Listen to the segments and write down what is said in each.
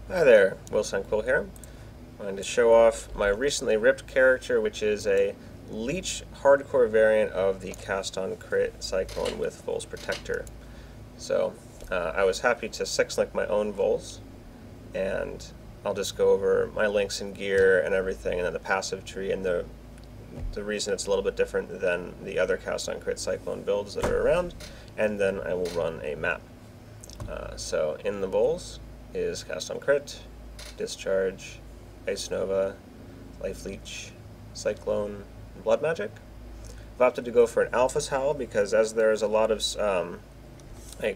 Hi there, willsanquil here. I'm going to show off my recently ripped character, which is a Leech hardcore variant of the cast on crit cyclone with Vol's Protector. So I was happy to 6-link my own Vols, and I'll just go over my links and gear and everything, and then the passive tree, and the reason it's a little bit different than the other cast on crit cyclone builds that are around, and then I will run a map. So in the Vols is cast on crit, discharge, ice nova, life leech, cyclone, and blood magic. I've opted to go for an alpha's howl because as there's a lot of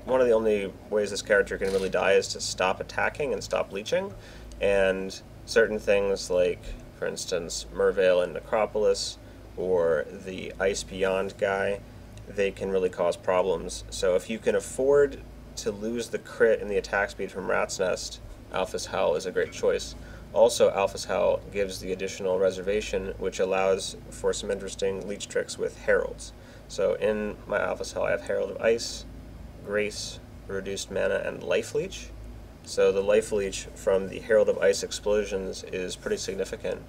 one of the only ways this character can really die is to stop attacking and stop leeching, and certain things like, for instance, Mervale and Necropolis or the Ice Beyond guy, they can really cause problems. So if you can afford to lose the crit and the attack speed from Rat's Nest, Alpha's Howl is a great choice. Also, Alpha's Howl gives the additional reservation, which allows for some interesting leech tricks with heralds. So in my Alpha's Howl I have Herald of Ice, Grace, Reduced Mana, and Life Leech. So the Life Leech from the Herald of Ice explosions is pretty significant.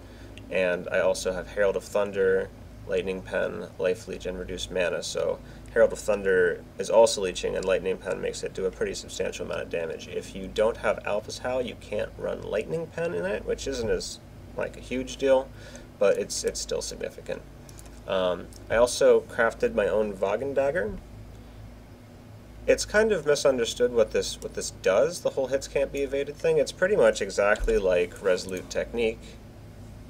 And I also have Herald of Thunder, Lightning Pen, Life Leech, and Reduced Mana. So Herald of Thunder is also leeching, and Lightning Pen makes it do a pretty substantial amount of damage. If you don't have Alpha's Howl, you can't run Lightning Pen in it, which isn't as a huge deal, but it's still significant. I also crafted my own Vagan dagger. It's kind of misunderstood what this does, the whole hits can't be evaded thing. It's pretty much exactly like Resolute Technique.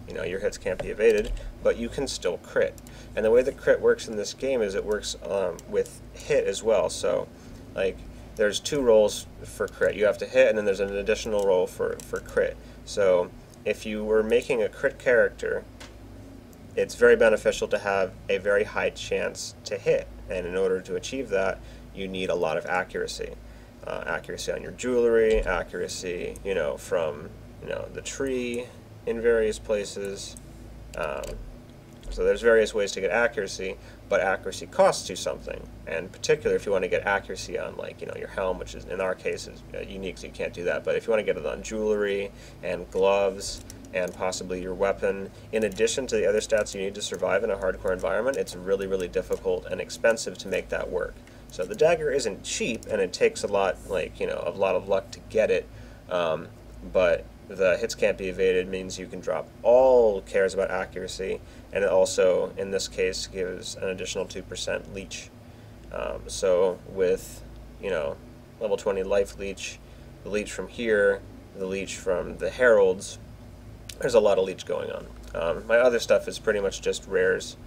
You know, your hits can't be evaded, but you can still crit. And the way that crit works in this game is it works with hit as well. So, there's two rolls for crit. You have to hit, and then there's an additional roll for crit. So, if you were making a crit character, it's very beneficial to have a very high chance to hit. And in order to achieve that, you need a lot of accuracy. Accuracy on your jewelry, accuracy, from, the tree, in various places. So there's various ways to get accuracy, but accuracy costs you something. And particularly if you want to get accuracy on, your helm, which is in our case is unique, so you can't do that. But if you want to get it on jewelry and gloves and possibly your weapon, in addition to the other stats you need to survive in a hardcore environment, it's really, really difficult and expensive to make that work. So the dagger isn't cheap, and it takes a lot, a lot of luck to get it. But the hits can't be evaded means you can drop all cares about accuracy, and it also, in this case, gives an additional 2% leech. So with, level 20 life leech, the leech from here, the leech from the heralds, there's a lot of leech going on. My other stuff is pretty much just rares.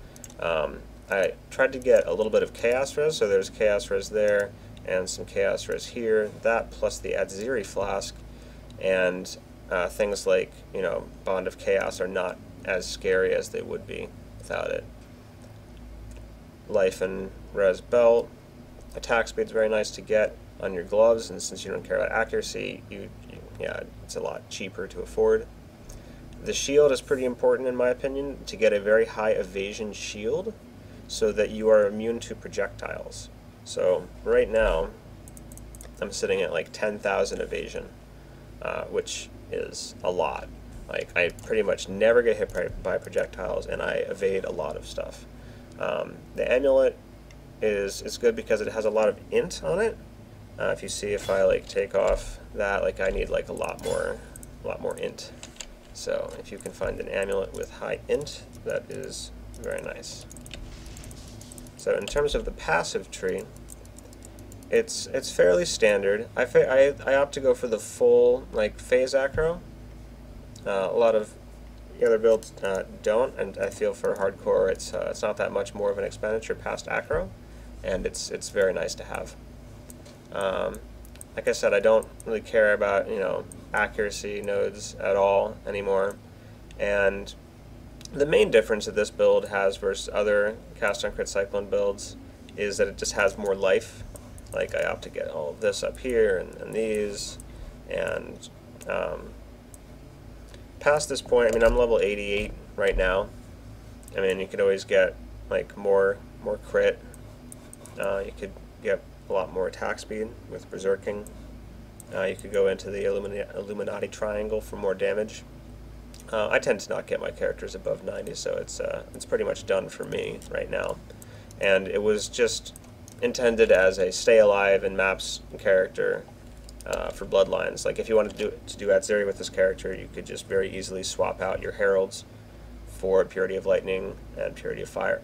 I tried to get a little bit of chaos res, so there's chaos res there, and some chaos res here, that plus the Adziri flask, and things like, Bond of Chaos are not as scary as they would be without it. Life and res belt. Attack speed's very nice to get on your gloves, and since you don't care about accuracy, it's a lot cheaper to afford. The shield is pretty important in my opinion, to get a very high evasion shield so that you are immune to projectiles. So right now I'm sitting at 10,000 evasion, which is a lot. I pretty much never get hit by projectiles, and I evade a lot of stuff. The amulet is good because it has a lot of int on it. If you see, if I take off that, I need a lot more int. So if you can find an amulet with high int, that is very nice. So in terms of the passive tree, it's fairly standard. I opt to go for the full phase acro. A lot of the other builds don't, and I feel for hardcore it's not that much more of an expenditure past acro, and it's very nice to have. Like I said, I don't really care about accuracy nodes at all anymore, and the main difference that this build has versus other cast on crit cyclone builds is that it just has more life. I opt to get all of this up here and these, and past this point, I'm level 88 right now. You could always get more crit. You could get a lot more attack speed with berserking. You could go into the Illuminati triangle for more damage. I tend to not get my characters above 90, so it's pretty much done for me right now. And it was just intended as a stay alive in maps character for Bloodlines. Like if you wanted to do Atzeri with this character, you could just very easily swap out your heralds for Purity of Lightning and Purity of Fire.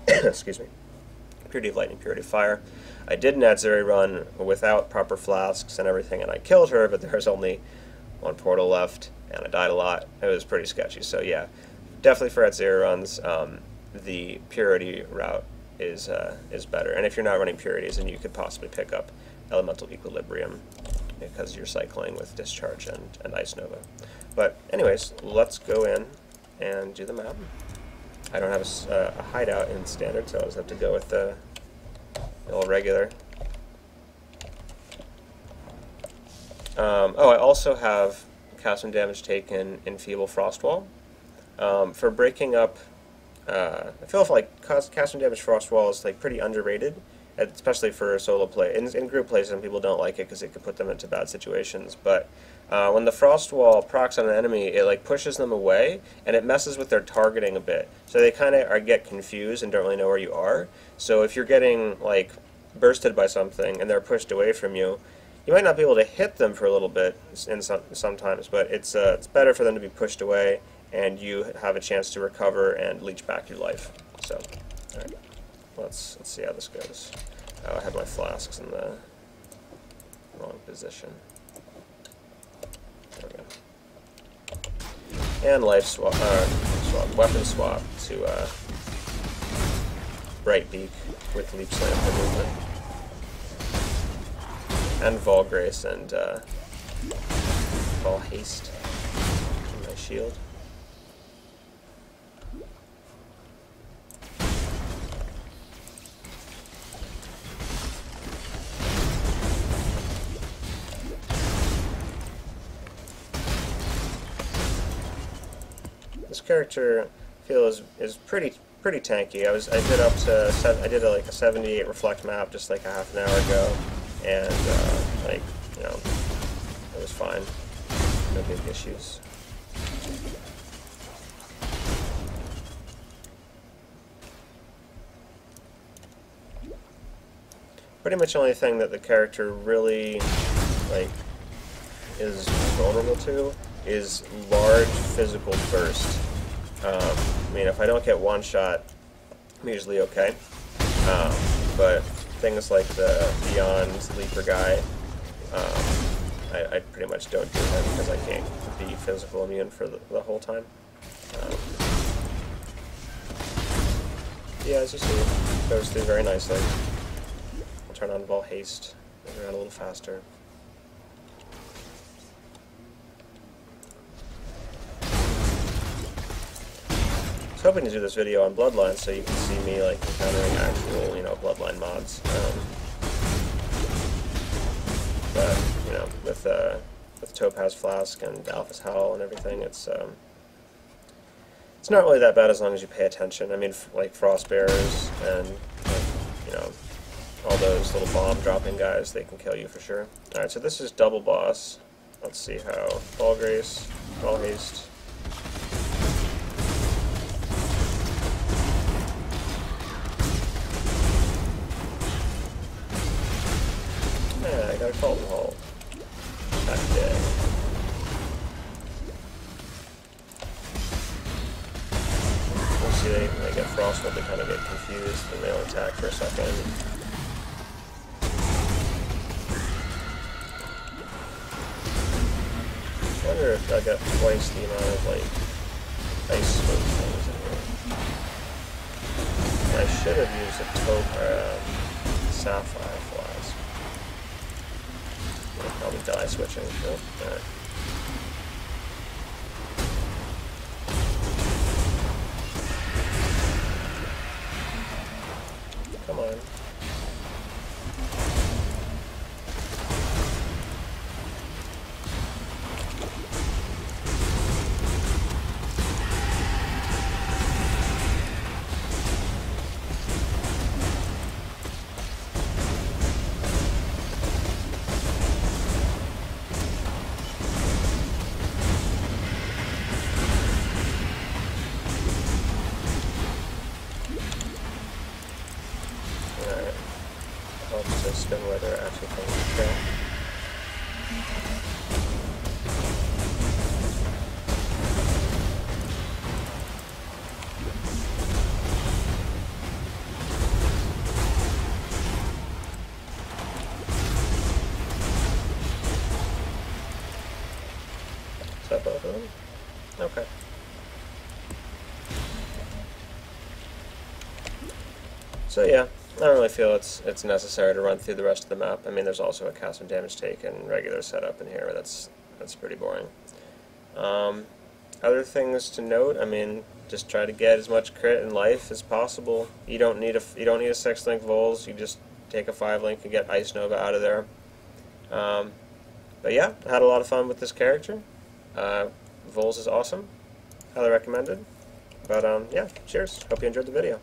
Excuse me. Purity of Lightning, Purity of Fire. I did an Atzeri run without proper flasks and everything, and I killed her, but there's only one portal left, and I died a lot. It was pretty sketchy. So yeah, definitely for Atzeri runs, the Purity route is better. And if you're not running Purities, then you could possibly pick up Elemental Equilibrium because you're cycling with Discharge and Ice Nova. But anyways, let's go in and do the map. I don't have a hideout in Standard, so I'll just have to go with the old regular. Oh, I also have cast and damage taken in Feeble Frostwall. For breaking up, I feel like cast and damage Frostwall is like pretty underrated, especially for solo play. In group play, some people don't like it because it could put them into bad situations. But when the Frostwall procs on an enemy, it like pushes them away, and it messes with their targeting a bit. So they kind of get confused and don't really know where you are. So if you're getting like bursted by something and they're pushed away from you, you might not be able to hit them for a little bit sometimes, but it's better for them to be pushed away, and you have a chance to recover and leech back your life. So, all right, let's see how this goes. Oh, I had my flasks in the wrong position. There we go. And life swap, weapon swap to Bright Beak with Leech Slam for movement. And Vol Grace and Vol Haste in my shield. This character I feel is pretty tanky. I did like a 78 reflect map just like a half an hour ago. And, like, you know, it was fine. No big issues. Pretty much the only thing that the character really, like, is vulnerable to is large physical burst. I mean, if I don't get one shot, I'm usually okay. But things like the Beyond Leaper guy, I pretty much don't do that because I can't be physical immune for the whole time. Yeah, as you see, it goes through very nicely. I'll turn on Vol Haste, move around a little faster. I was hoping to do this video on Bloodlines so you can see me like encountering actual, you know, Bloodline mods. But you know, with Topaz Flask and Alpha's Howl and everything, it's not really that bad as long as you pay attention. I mean, like Frost Bearers and you know, all those little bomb dropping guys, they can kill you for sure. All right, so this is double boss. Let's see how Vol Grace, Vol Haste. I got a Colton Hall. Back dead. We'll see, when they get Frostwell, they kind of get confused, and they'll attack for a second. I wonder if I got twice the amount of, like, ice smoke things in here. I should have used a Sapphire Flask. I'll probably die switching. Oh, alright. Come on. both of them? Okay. So yeah, I don't really feel it's necessary to run through the rest of the map. I mean, there's also a cast and damage taken regular setup in here, but that's pretty boring. Other things to note, I mean, just try to get as much crit and life as possible. You don't need a 6-link Vols. You just take a 5-link and get Ice Nova out of there. But yeah, I had a lot of fun with this character. Vols is awesome. Highly recommended. But yeah, cheers. Hope you enjoyed the video.